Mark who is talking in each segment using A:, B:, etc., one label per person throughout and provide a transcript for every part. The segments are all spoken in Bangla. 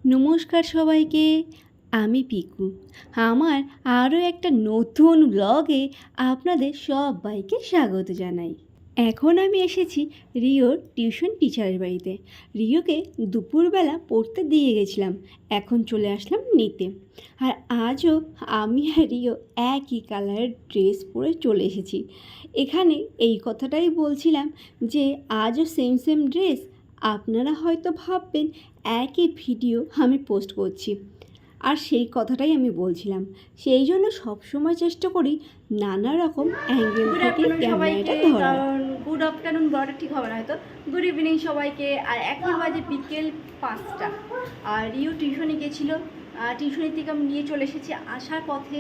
A: নমস্কার সবাইকে, আমি পিকু। আমার আরও একটা নতুন ব্লগে আপনাদের সবাইকে স্বাগত জানাই। এখন আমি এসেছি রিওর টিউশন টিচারের বাড়িতে। রিওকে দুপুরবেলা পড়তে দিয়ে গেছিলাম, এখন চলে আসলাম নিতে। আর আজও আমি আর রিও একই কালারের ড্রেস পরে চলে এসেছি। এখানে এই কথাটাই বলছিলাম যে আজও সেম সেম ড্রেস। আপনারা হয়তো ভাববেন একই ভিডিও আমি পোস্ট করছি, আর সেই কথাটাই আমি বলছিলাম। সেই জন্য সবসময় চেষ্টা করি নানা রকম অ্যাঙ্গেল থেকে ক্যামেরাটা ধরার।
B: গুড আফটারনুন বলাটা ঠিক হবে না হয়তো, গুড ইভিনিং সবাইকে। আর এখন বাজে বিকেল 5টা। আর রিও টিউশনে গেছিলো, টিউশনি থেকে আমি নিয়ে চলে এসেছি। আসার পথে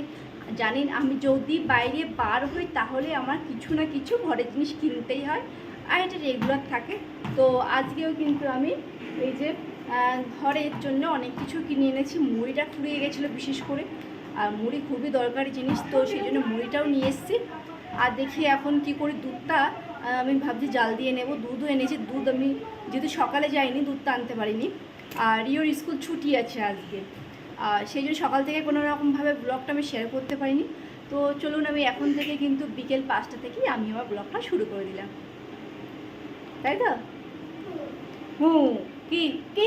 B: জানেন আমি যদি বাইরে বার হই তাহলে আমার কিছু না কিছু ঘরের জিনিস কিনতেই হয়, আর এটা রেগুলার থাকে। তো আজকেও কিন্তু আমি এই যে ঘরের জন্য অনেক কিছু কিনে এনেছি। মুড়িটা ফুরিয়ে গেছিলো বিশেষ করে, আর মুড়ি খুবই দরকারি জিনিস, তো সেই জন্য মুড়িটাও নিয়ে এসেছি। আর দেখি এখন কি করি, দুধটা আমি ভাবছি জাল দিয়ে নেব। দুধও এনেছি, দুধ আমি যেহেতু সকালে যাইনি দুধটা আনতে পারিনি। আর রিওর স্কুল ছুটি আছে আজকে, সেই জন্য সকাল থেকে কোনো রকমভাবে ব্লগটা আমি শেয়ার করতে পারিনি। তো চলুন আমি এখন থেকে কিন্তু বিকেল 5টা থেকেই আমি আমার ব্লগটা শুরু করে দিলাম, তাই তো? কি কি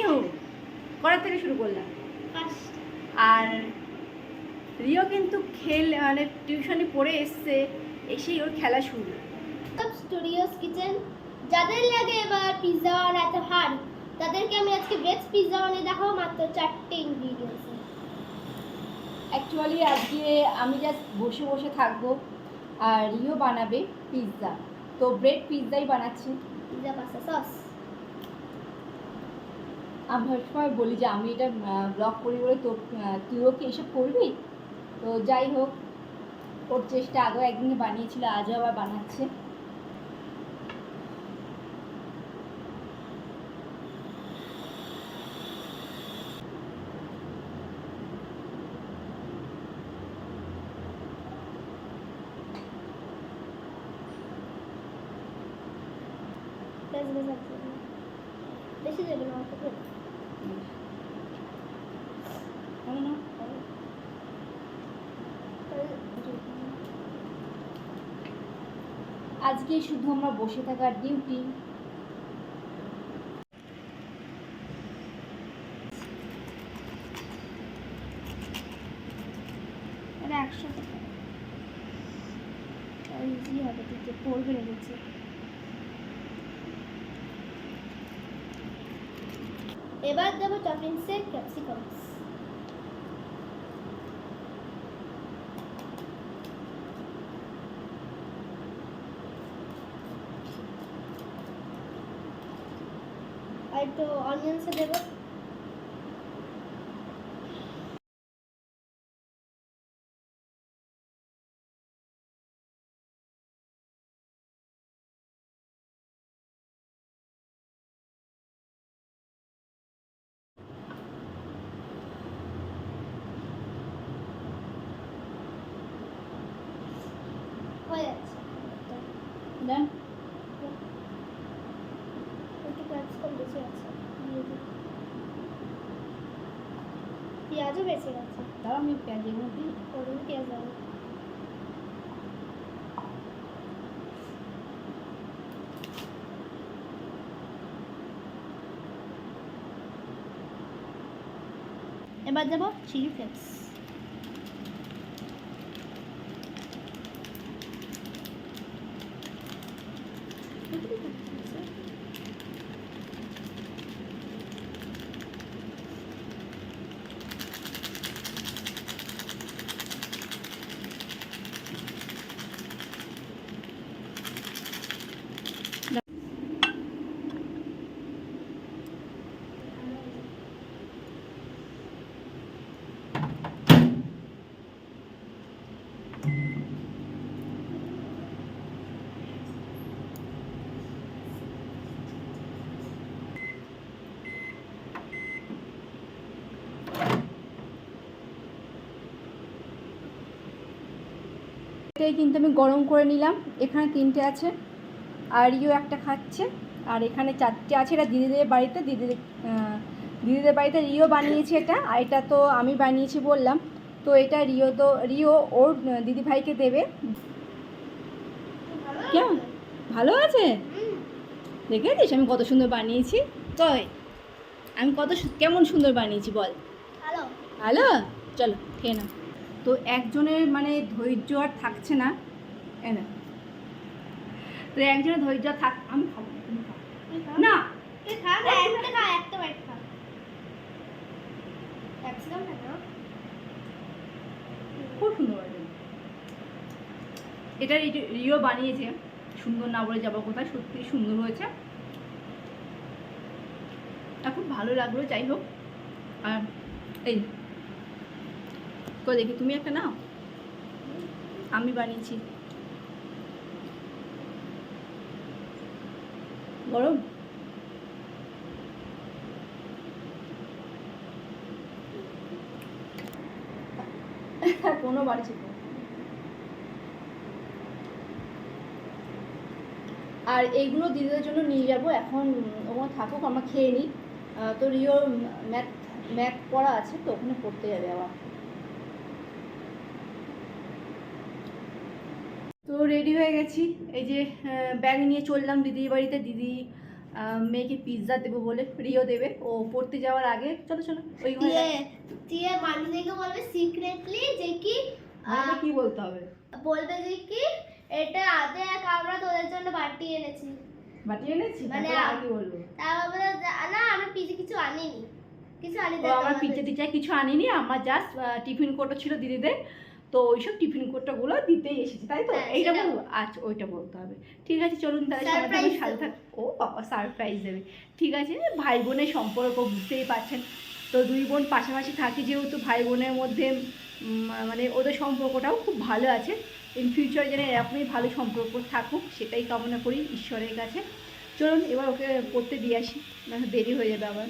B: করার থেকে শুরু করলাম। আর রিও কিন্তু মানে টিউশনি পড়ে এসছে, এসেই ওর খেলা শুরু।
C: Studios kitchen. যাদের লাগে এবার পিৎজা বানাতে হার, তাদেরকে আমি আজকে ভেজ পিৎজা বানিয়ে দেখাবো মাত্র 4টে ইনগ্রিডিয়েন্টসে।
B: অ্যাকচুয়ালি আজকে আমি জাস্ট বসে বসে থাকবো আর রিও বানাবে পিৎজা। তো ব্রেড পিৎজাই বানাচ্ছি,
C: পিৎজা পাস্তা সস।
B: আমি সবসময় বলি যে আমি এটা ব্লগ করি বলে, তো তুইও কি এসব করবি? তো যাই হোক, ওর চেষ্টা আগেও একদিন বানিয়েছিল, আজও আবার বানাচ্ছে।
C: বেশি দেবে না, অল্প করে।
B: আজকে শুধু আমরা বসে থাকার ডিউটি।
C: এটা 100 টাকা, ইজি হবে, তুই পড়বে রেখেছি। এবার দেবো টপিংসে ক্যাপসিকামস। আর একটু অনিয়ন্সে দেবো। হয়ে যাচ্ছে,
B: দেন
C: একটু ক্যাপসিকাম বেশি আছে, পেঁয়াজও বেশি গেছে।
B: তাও আমি পেঁয়াজ এগুলো দিই।
C: করুন পেঁয়াজ দেবো। এবার দেবো চিলি ফ্লেক্স।
B: এটাই কিন্তু আমি গরম করে নিলাম। এখানে 3টে আছে, আর রিও একটা খাচ্ছে, আর এখানে 4টে আছে। এটা দিদিদের বাড়িতে দিদিদের দিদিদের বাড়িতে রিও বানিয়েছে এটা, আর এটা তো আমি বানিয়েছি বললাম। তো এটা রিও ওর দিদি ভাইকে দেবে। কেমন ভালো আছে? দেখেছিস আমি কত সুন্দর বানিয়েছি? কই আমি কেমন সুন্দর বানিয়েছি বল?
C: ভালো।
B: ভালো, চলো খেয়ে নাও। তো একজনের মানে ধৈর্য আর থাকছে না, না তো একজনের ধৈর্য আমি খাবো না, তুমি খাও। না
C: তুই খা না, একটা বাইট খা। ক্যাপসিকাম খা না।
B: খুব সুন্দর হয়েছে। এটা রিও বানিয়েছে, সুন্দর না বলে যাবো কোথায়, সত্যি সুন্দর হয়েছে। খুব ভালো লাগলো, যাই হোক। আর এই দেখি তুমি একটা নাও, আমি বানিয়েছি। গরম কোনো বাড়ি ছিল। আর এইগুলো দিদিদের জন্য নিয়ে যাব এখন, ওখানে থাকুক, আমরা খেয়ে নিই। তো রিও ম্যাথ পড়া আছে, তো ওখানে পড়তে যাবে আবার। তো রেডি হয়ে গেছি, এই যে ব্যাগ নিয়ে চললাম দিদির বাড়িতে। দিদি মেয়েকে পিৎজা দেবো বলে, রিও দেবে ও পড়তে যাওয়ার আগে। চলো চলো ওই ঘরে।
C: তুই মানুষদেরকে বলবে সিক্রেটলি যে কি
B: কি বলতে হবে?
C: বলবে যে কি এটা দেখ আমরা তোদের জন্য বাটি এনেছি।
B: বাটি এনেছি
C: মানে
B: আর কি বলবো?
C: তারপরে না আমরা পিজে কিছু আনিনি, কিছু আনিনি।
B: আমার পিৎজা টিৎজা কিছু আনিনি, আমার জাস্ট টিফিন কোটো ছিল দিদিদের, তো ওইসব টিফিন কোটোগুলো দিতেই এসেছি, তাই তো?
C: হ্যাঁ,
B: এইটা
C: সেটা।
B: বলবো, আচ্ছা ওইটা বলতে হবে। ঠিক আছে চলুন তাহলে, সবাই
C: Surprise
B: সাথে থাক। ও বাবা, সারপ্রাইজ দেবে, ঠিক আছে। ভাই বোনের সম্পর্ক বুঝতেই পারছেন, তো দুই বোন পাশাপাশি থাকি যেহেতু, ভাই বোনের মধ্যে মানে ওদের সম্পর্কটাও খুব ভালো আছে। ইন ফিউচার যেন এরকমই ভালো সম্পর্ক থাকুক, সেটাই কামনা করি ঈশ্বরের কাছে। চলুন এবার ওকে পড়তে দিয়ে আসি, না দেরি হয়ে যাবে আবার।